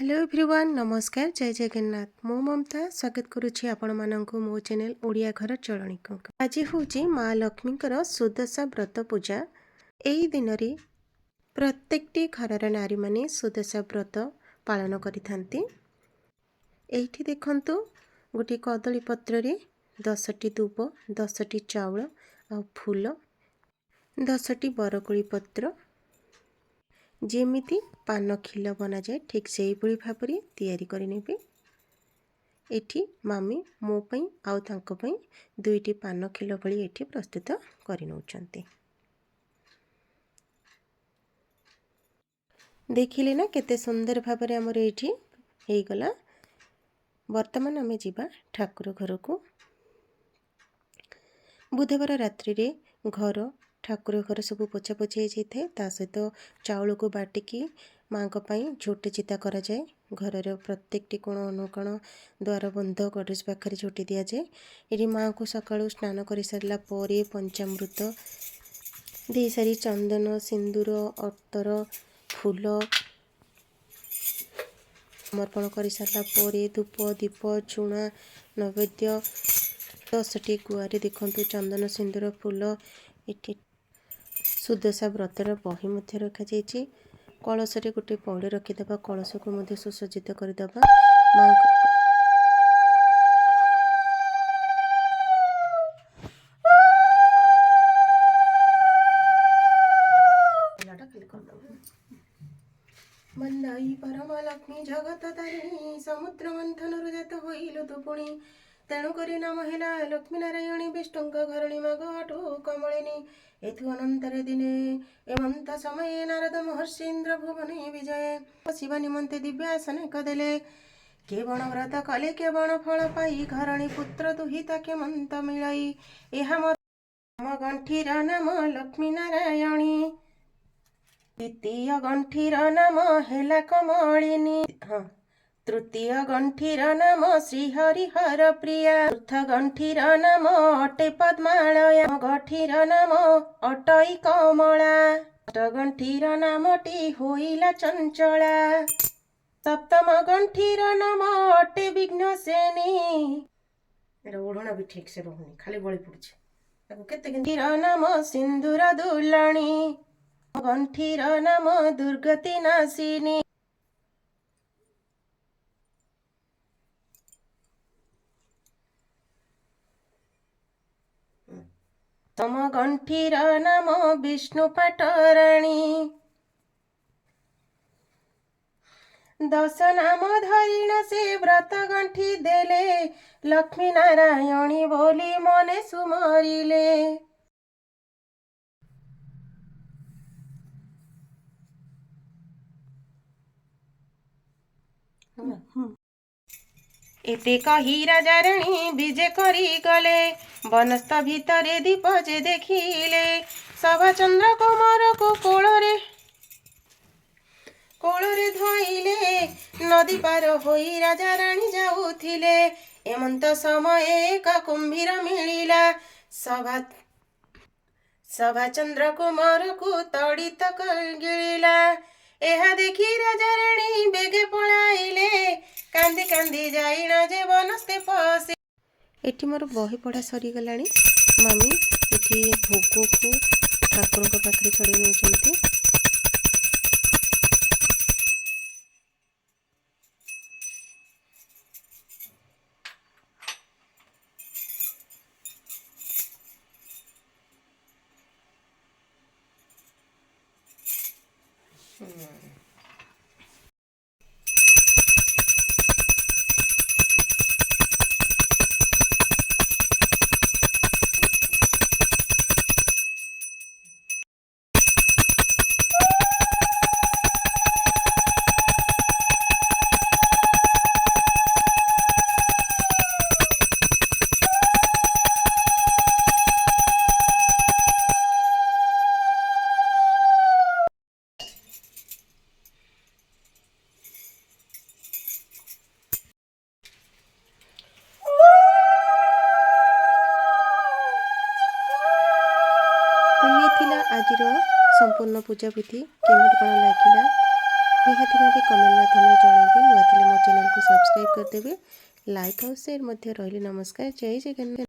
Hello everyone नमस्कार जय जगन्नाथ मो ममता स्वागत करुछि आपण माननकु मो चैनल ओडिया घर चलणी को आज होची माँ लक्ष्मी सुदशा व्रत पूजा एही दिन रे प्रत्येकटी घरर नारी माने सुदशा व्रत पालन करिथांती। एठी देखंतु गोटी कदली पत्र रे 10टी धूप 10टी चाउल आ फूल 10टी बरकोली पत्र जेमिति पान खिल बना जाए ठीक से ही भाव में तैयारी करनेबी। एठी मामी मो पई आउ तांको पई दुईटी पान खिल भली एठी प्रस्तुत करनउचंती। देखिले ना केते सुंदर भाव में हमर एठी हेई गला। वर्तमान आमे जीवा ठाकुर घर को। बुधवार रात्रि रे घर ठाकुर घर सब पोछा पोछी हो जाए ता सहित चाउल को बाटिकी माँ को झोटी चिता करा जाए। घर प्रत्येकटी कोण अनुकोण द्वार बंध गडरेज पाखे झोटी दि जाए। ये माँ को सकाळु स्नान कर सारा पर पंचामृत दे सारी चंदन सिंदूर अत्तर फूल समर्पण कर सारा पर धूप दीप चूना नैवेद्य 10टी गुआरे देखु चंदन सिंदूर फूल ये सुदशा व्रतर बही मध्य रखा जाइए। कलश रे गोटे पौड़े रखीदे कलश को मध्य सुसज्जित करदे माँ मंदाई परमा लक्ष्मी जगत तारिणी समुद्र मंथन जात होइल तु पुणी तेणुक नाम है लक्ष्मी नारायणी विष्णुंक घरणी मगटू कमलिनी एथु अनंतर दिने एमंत समय नारद महर्षि इंद्र भुवने विजय शिव निमंते दिव्यासन कदेले केवण व्रत कले केवण फल पाई घरणी पुत्र दुहिता केमंत मिलाई एहा मम गंठीर नाम लक्ष्मी नारायणी द्वितीय गंठीर नाम हेला कमलिनी तृतीय गंठीर नाम श्रीहरिहर प्रिया चतुर्थ गंठीर नाम अटे पद्मालया गंठीर नाम अटई कमला अष्ट गंठीर नामटी होइला चंचला सप्तम गंठीर नाम अटे विघ्नसेनी ओढ़ना भी ठीक से रहुनी खाली बड़ी पड़ुछि केते गंठीर नाम सिंदूर दुलणी गंठीर नाम दुर्गति नाशिनी तम गंठीर नाम विष्णु पाटराणी दश नाम धरिण से व्रत गंठी देले लक्ष्मी नारायणी बोली मने सुमरिले एते कही राजाराणी विजे करी गले बनस्थ भितरे दीप जे देखिले सभा चंद्र कुमार को कोଳରେ धोइले नदी पार होई राजाराणी जाउथिले एमंत समय एक कुंभीर मिलिला सभा चंद्र कुमार को तड़ित गिलिला एहा देखी राजाराणी बेगे पळाइले कांदी कांदी जाइना जे बनस्ते पसे। एठी मोर बही पढ़ा सरी गलानी मामी एठी भोग को ठाकुर को पाखरे छड़ी नउचंती। आज संपूर्ण पूजा विधि केमी कौन लगे निहाती भाव कमेंट माध्यम जनइबे। କରିଦେବେ। ଲାଇକ୍ ଆଉ ସେୟାର ମଧ୍ୟ ରହିଲେ। ନମସ୍କାର, ଜୟ ଜଗନ୍ନାଥ।